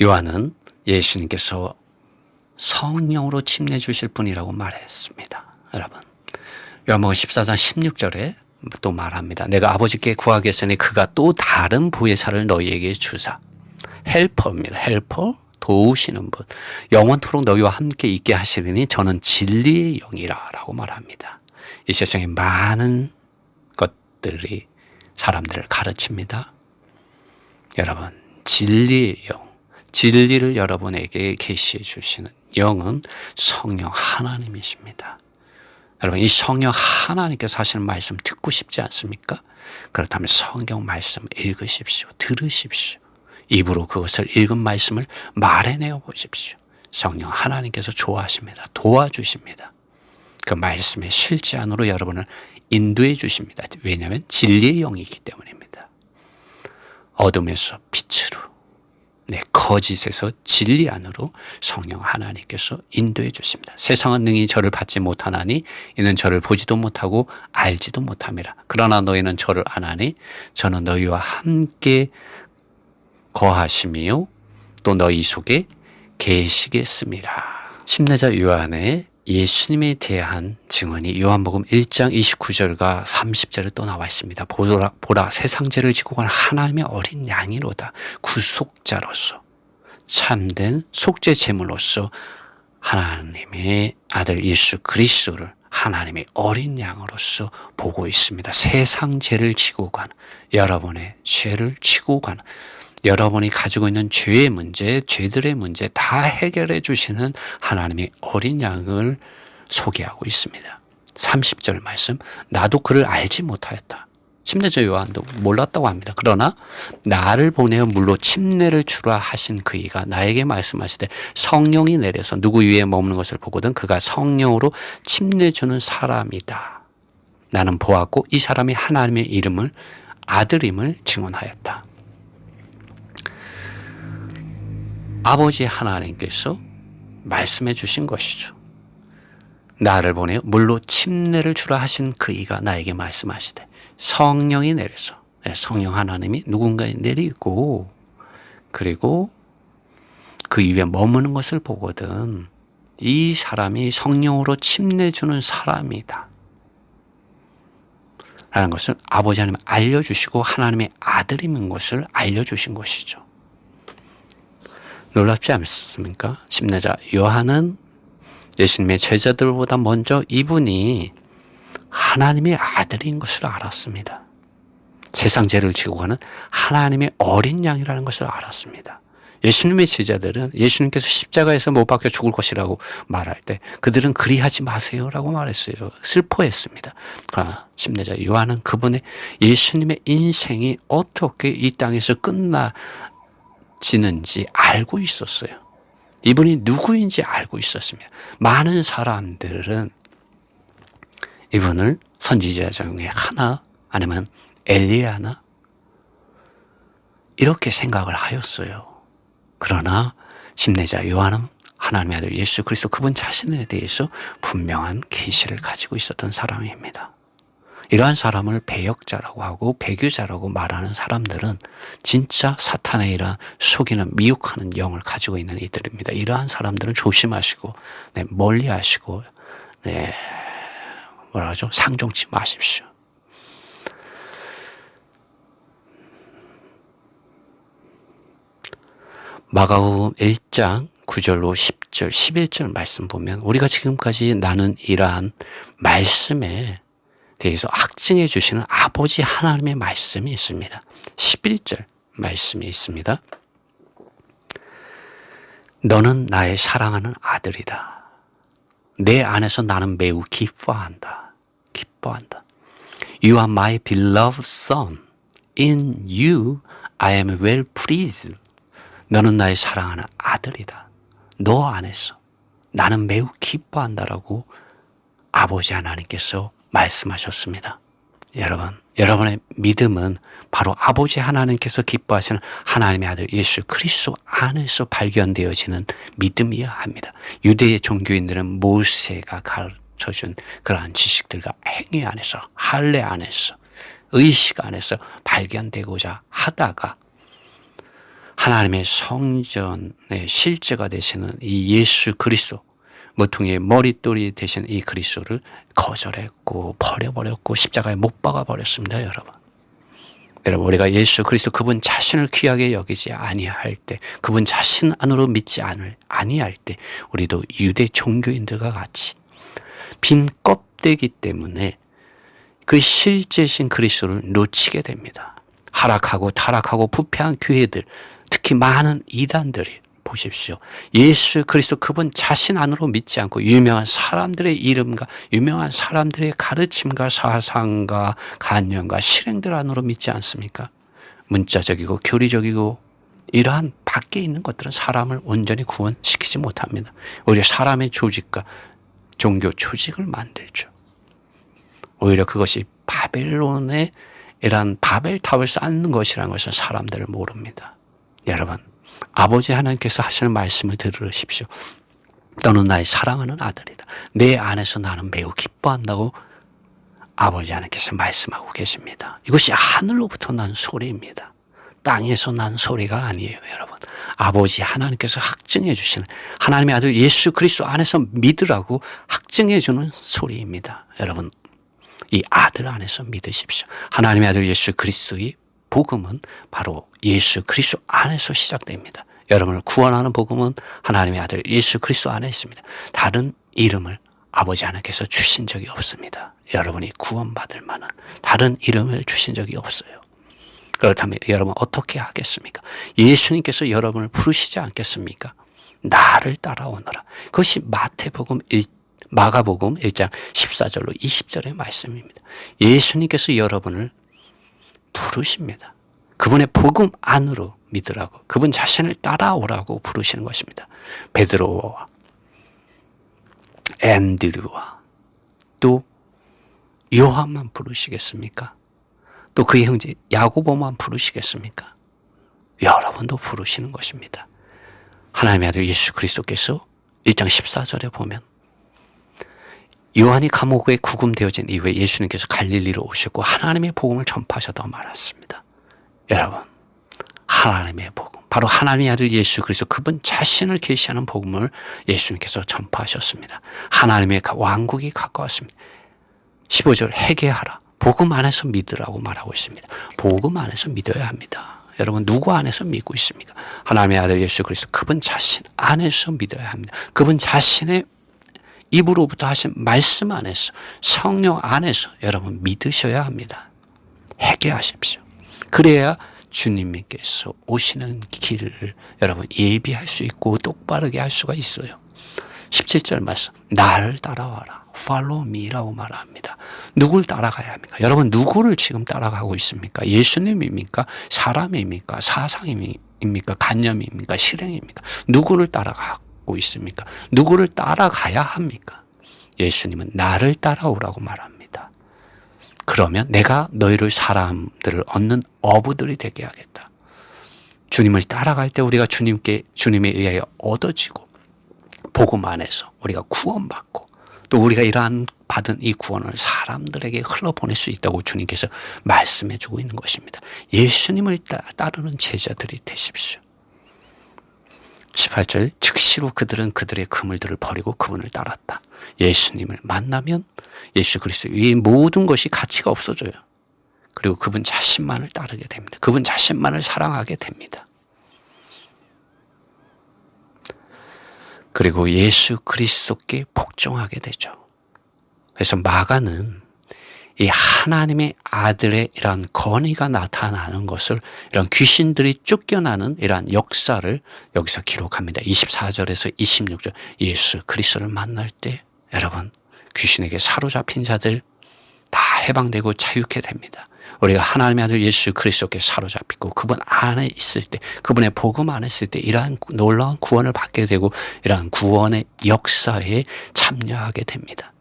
요한은 예수님께서 성령으로 침례 주실 분이라고 말했습니다. 여러분 요한복음 14장 16절에 또 말합니다. 내가 아버지께 구하겠으니 그가 또 다른 보혜사를 너희에게 주사. 헬퍼입니다. 헬퍼 도우시는 분. 영원토록 너희와 함께 있게 하시리니 저는 진리의 영이라 라고 말합니다. 이 세상에 많은 것들이 사람들을 가르칩니다. 여러분 진리의 영 진리를 여러분에게 계시해 주시는 영은 성령 하나님이십니다. 여러분 이 성령 하나님께서 하시는 말씀 듣고 싶지 않습니까? 그렇다면 성경 말씀 읽으십시오. 들으십시오. 입으로 그것을 읽은 말씀을 말해내어 보십시오. 성령 하나님께서 좋아하십니다. 도와주십니다. 그 말씀의 실제 안으로 여러분을 인도해 주십니다. 왜냐하면 진리의 영이기 때문입니다. 어둠에서 빛으로, 거짓에서 진리 안으로 성령 하나님께서 인도해 주십니다. 세상은 능히 저를 받지 못하나니 이는 저를 보지도 못하고 알지도 못함이라. 그러나 너희는 저를 아나니 저는 너희와 함께 거하심이요 또 너희 속에 계시겠습니다. 침례자 요한의 예수님에 대한 증언이 요한복음 1장 29절과 30절에 또 나와 있습니다. 보라 세상 죄를 지고 간 하나님의 어린 양이로다. 구속자로서 참된 속죄 제물로서 하나님의 아들 예수 그리스도를 하나님의 어린 양으로서 보고 있습니다. 세상 죄를 지고 가는, 여러분의 죄를 지고 가는, 여러분이 가지고 있는 죄의 문제, 죄들의 문제 다 해결해 주시는 하나님의 어린 양을 소개하고 있습니다. 30절 말씀, 나도 그를 알지 못하였다. 침례자 요한도 몰랐다고 합니다. 그러나 나를 보내어 물로 침례를 주라 하신 그이가 나에게 말씀하시되 성령이 내려서 누구 위에 머무는 것을 보거든 그가 성령으로 침례 주는 사람이다. 나는 보았고 이 사람이 하나님의 이름을 아들임을 증언하였다. 아버지 하나님께서 말씀해 주신 것이죠. 나를 보내어 물로 침례를 주라 하신 그이가 나에게 말씀하시되 성령이 내려서, 성령 하나님이 누군가에 내리고 그리고 그 위에 머무는 것을 보거든 이 사람이 성령으로 침례 주는 사람이다 라는 것을 아버지 하나님 알려주시고 하나님의 아들임인 것을 알려주신 것이죠. 놀랍지 않습니까? 침례자 요한은 예수님의 제자들보다 먼저 이분이 하나님의 아들인 것을 알았습니다. 세상 죄를 지고 가는 하나님의 어린 양이라는 것을 알았습니다. 예수님의 제자들은 예수님께서 십자가에서 못 박혀 죽을 것이라고 말할 때 그들은 그리하지 마세요라고 말했어요. 슬퍼했습니다. 그러나 침례자 요한은 그분의 예수님의 인생이 어떻게 이 땅에서 끝나지는지 알고 있었어요. 이분이 누구인지 알고 있었습니다. 많은 사람들은 이분을 선지자 중에 하나 아니면 엘리야나 이렇게 생각을 하였어요. 그러나 침례자 요한은 하나님의 아들 예수 그리스도 그분 자신에 대해서 분명한 계시를 가지고 있었던 사람입니다. 이러한 사람을 배역자라고 하고 배교자라고 말하는 사람들은 진짜 사탄의 이러한 속이는 미혹하는 영을 가지고 있는 이들입니다. 이러한 사람들은 조심하시고 멀리하시고 뭐라 하죠? 상종치 마십시오. 마가복음 1장 9절로 10절, 11절 말씀 보면 우리가 지금까지 나눈 이러한 말씀에 대해서 확증해 주시는 아버지 하나님의 말씀이 있습니다. 11절 말씀이 있습니다. 너는 나의 사랑하는 아들이다. 내 안에서 나는 매우 기뻐한다. You are my beloved son. In you I am well pleased. 너는 나의 사랑하는 아들이다. 너 안에서 나는 매우 기뻐한다라고 아버지 하나님께서 말씀하셨습니다. 여러분의 믿음은 바로 아버지 하나님께서 기뻐하시는 하나님의 아들 예수 그리스도 안에서 발견되어지는 믿음이어야 합니다. 유대의 종교인들은 모세가 가르쳐준 그러한 지식들과 행위 안에서, 할례 안에서, 의식 안에서 발견되고자 하다가 하나님의 성전의 실제가 되시는 이 예수 그리스도, 모퉁이의 머릿돌이 되신 이 그리스도를 거절했고 버려버렸고 십자가에 못 박아버렸습니다. 여러분, 우리가 예수 그리스도 그분 자신을 귀하게 여기지 아니할 때, 그분 자신 안으로 믿지 아니할 때 우리도 유대 종교인들과 같이 빈 껍데기 때문에 그 실제신 그리스도를 놓치게 됩니다. 하락하고 타락하고 부패한 교회들, 특히 많은 이단들이 보십시오. 예수 그리스도 그분 자신 안으로 믿지 않고 유명한 사람들의 이름과 유명한 사람들의 가르침과 사상과 관념과 실행들 안으로 믿지 않습니까? 문자적이고 교리적이고 이러한 밖에 있는 것들은 사람을 온전히 구원시키지 못합니다. 오히려 사람의 조직과 종교 조직을 만들죠. 오히려 그것이 바벨론의 이러한 바벨탑을 쌓는 것이라는 것을 사람들을 모릅니다. 여러분, 아버지 하나님께서 하시는 말씀을 들으십시오. 너는 나의 사랑하는 아들이다. 내 안에서 나는 매우 기뻐한다고 아버지 하나님께서 말씀하고 계십니다. 이것이 하늘로부터 난 소리입니다. 땅에서 난 소리가 아니에요, 여러분. 아버지 하나님께서 확증해 주시는, 하나님의 아들 예수 그리스도 안에서 믿으라고 확증해 주는 소리입니다. 여러분, 이 아들 안에서 믿으십시오. 하나님의 아들 예수 그리스도의 복음은 바로 예수 그리스도 안에서 시작됩니다. 여러분을 구원하는 복음은 하나님의 아들 예수 그리스도 안에 있습니다. 다른 이름을 아버지 하나님께서 주신 적이 없습니다. 여러분이 구원받을 만한 다른 이름을 주신 적이 없어요. 그렇다면 여러분 어떻게 하겠습니까? 예수님께서 여러분을 부르시지 않겠습니까? 나를 따라오너라. 그것이 마가복음 1장 14절로 20절의 말씀입니다. 예수님께서 여러분을 부르십니다. 그분의 복음 안으로 믿으라고, 그분 자신을 따라오라고 부르시는 것입니다. 베드로와 앤드류와 또 요한만 부르시겠습니까? 또 그의 형제 야고보만 부르시겠습니까? 여러분도 부르시는 것입니다. 하나님의 아들 예수 그리스도께서 1장 14절에 보면 요한이 감옥에 구금되어진 이후에 예수님께서 갈릴리로 오셨고 하나님의 복음을 전파하셨다고 말했습니다. 여러분, 하나님의 복음, 바로 하나님의 아들 예수 그리스도 그분 자신을 계시하는 복음을 예수님께서 전파하셨습니다. 하나님의 왕국이 가까웠습니다. 15절 회개하라. 복음 안에서 믿으라고 말하고 있습니다. 복음 안에서 믿어야 합니다. 여러분, 누구 안에서 믿고 있습니까? 하나님의 아들 예수 그리스도 그분 자신 안에서 믿어야 합니다. 그분 자신의 입으로부터 하신 말씀 안에서, 성령 안에서 여러분 믿으셔야 합니다. 회개하십시오. 그래야 주님께서 오시는 길을 여러분 예비할 수 있고 똑바르게 할 수가 있어요. 17절 말씀, 나를 따라와라. Follow me라고 말합니다. 누굴 따라가야 합니까? 여러분, 누구를 지금 따라가고 있습니까? 예수님입니까? 사람입니까? 사상입니까? 관념입니까? 실행입니까? 누구를 따라가고 있습니까? 누구를 따라가야 합니까? 예수님은 나를 따라오라고 말합니다. 그러면 내가 너희를 사람들을 얻는 어부들이 되게 하겠다. 주님을 따라갈 때 우리가 주님에 의하여 얻어지고 복음 안에서 우리가 구원받고 또 우리가 이러한 받은 이 구원을 사람들에게 흘러보낼 수 있다고 주님께서 말씀해 주고 있는 것입니다. 예수님을 따르는 제자들이 되십시오. 18절, 즉시로 그들은 그들의 그물들을 버리고 그분을 따랐다. 예수님을 만나면 예수 그리스도 이 모든 것이 가치가 없어져요. 그리고 그분 자신만을 따르게 됩니다. 그분 자신만을 사랑하게 됩니다. 그리고 예수 그리스도께 복종하게 되죠. 그래서 마가는 이 하나님의 아들의 이러한 권위가 나타나는 것을, 이런 귀신들이 쫓겨나는 이러한 역사를 여기서 기록합니다. 24절에서 26절, 예수 그리스도를 만날 때 여러분 귀신에게 사로잡힌 자들 다 해방되고 자유케 됩니다. 우리가 하나님의 아들 예수 그리스도께 사로잡히고 그분 안에 있을 때, 그분의 복음 안에 있을 때 이러한 놀라운 구원을 받게 되고 이러한 구원의 역사에 참여하게 됩니다.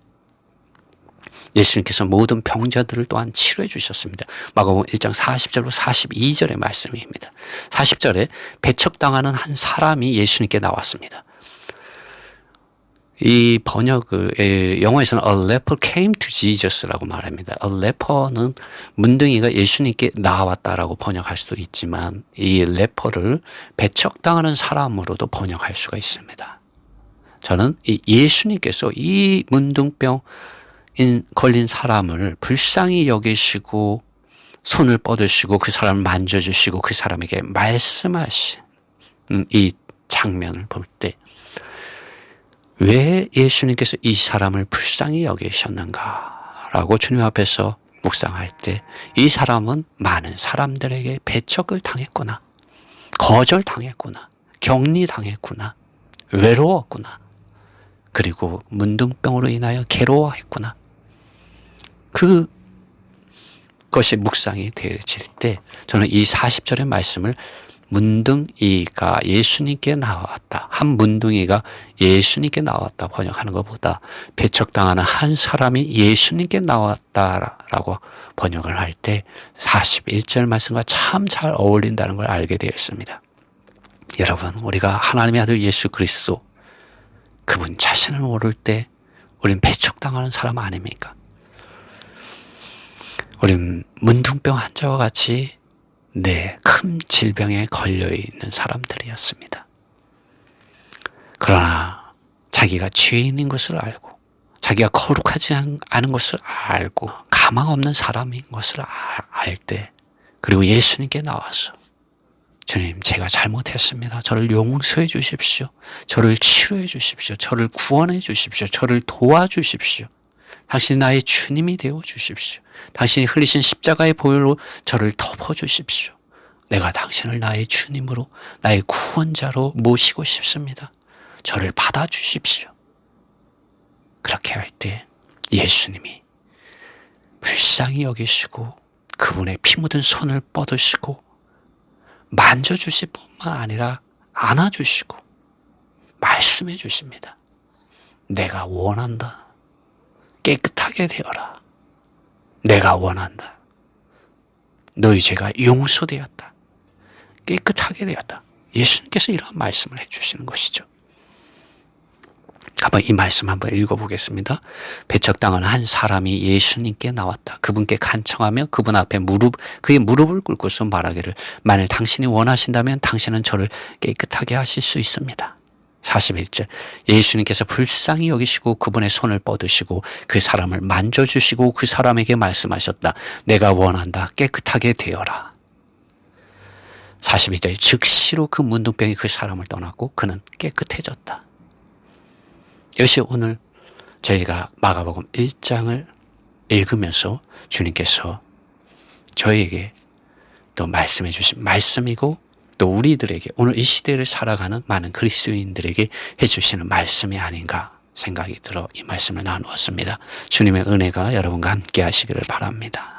예수님께서 모든 병자들을 또한 치료해 주셨습니다. 마가복음 1장 40절로 42절의 말씀입니다. 40절에 배척당하는 한 사람이 예수님께 나왔습니다. 이 영어에서는 a leper came to Jesus라고 말합니다. a leper는 문둥이가 예수님께 나왔다라고 번역할 수도 있지만 이 레퍼를 배척당하는 사람으로도 번역할 수가 있습니다. 저는 이 예수님께서 이 문둥병 걸린 사람을 불쌍히 여기시고 손을 뻗으시고 그 사람을 만져주시고 그 사람에게 말씀하시는 이 장면을 볼 때 왜 예수님께서 이 사람을 불쌍히 여기셨는가라고 주님 앞에서 묵상할 때 이 사람은 많은 사람들에게 배척을 당했구나, 거절당했구나, 격리당했구나, 외로웠구나, 그리고 문둥병으로 인하여 괴로워했구나. 그것이 묵상이 되어질 때 저는 이 40절의 말씀을 문둥이가 예수님께 나왔다. 한 문둥이가 예수님께 나왔다 번역하는 것보다 배척당하는 한 사람이 예수님께 나왔다라고 번역을 할 때 41절 말씀과 참 잘 어울린다는 걸 알게 되었습니다. 여러분, 우리가 하나님의 아들 예수 그리스도 그분 자신을 모를 때 우린 배척당하는 사람 아닙니까? 우린 문둥병 환자와 같이 큰 질병에 걸려있는 사람들이었습니다. 그러나 자기가 죄인인 것을 알고 자기가 거룩하지 않은 것을 알고 가망 없는 사람인 것을 알 때, 그리고 예수님께 나와서 주님, 제가 잘못했습니다. 저를 용서해 주십시오. 저를 치료해 주십시오. 저를 구원해 주십시오. 저를 도와주십시오. 당신이 나의 주님이 되어 주십시오. 당신이 흘리신 십자가의 보혈로 저를 덮어 주십시오. 내가 당신을 나의 주님으로, 나의 구원자로 모시고 싶습니다. 저를 받아 주십시오. 그렇게 할 때 예수님이 불쌍히 여기시고 그분의 피 묻은 손을 뻗으시고 만져주실 뿐만 아니라 안아주시고 말씀해 주십니다. 내가 원한다. 깨끗하게 되어라. 내가 원한다. 너희 죄가 용서되었다. 깨끗하게 되었다. 예수님께서 이러한 말씀을 해주시는 것이죠. 한번 이 말씀 한번 읽어보겠습니다. 배척당한 한 사람이 예수님께 나왔다. 그분께 간청하며 그분 앞에 그의 무릎을 꿇고서 말하기를, 만일 당신이 원하신다면 당신은 저를 깨끗하게 하실 수 있습니다. 41절, 예수님께서 불쌍히 여기시고 그분의 손을 뻗으시고 그 사람을 만져주시고 그 사람에게 말씀하셨다. 내가 원한다. 깨끗하게 되어라. 42절, 즉시로 그 문둥병이 그 사람을 떠났고 그는 깨끗해졌다. 이것이 오늘 저희가 마가복음 1장을 읽으면서 주님께서 저에게 또 말씀해 주신 말씀이고, 또 우리들에게 오늘 이 시대를 살아가는 많은 그리스도인들에게 해주시는 말씀이 아닌가 생각이 들어 이 말씀을 나누었습니다. 주님의 은혜가 여러분과 함께 하시기를 바랍니다.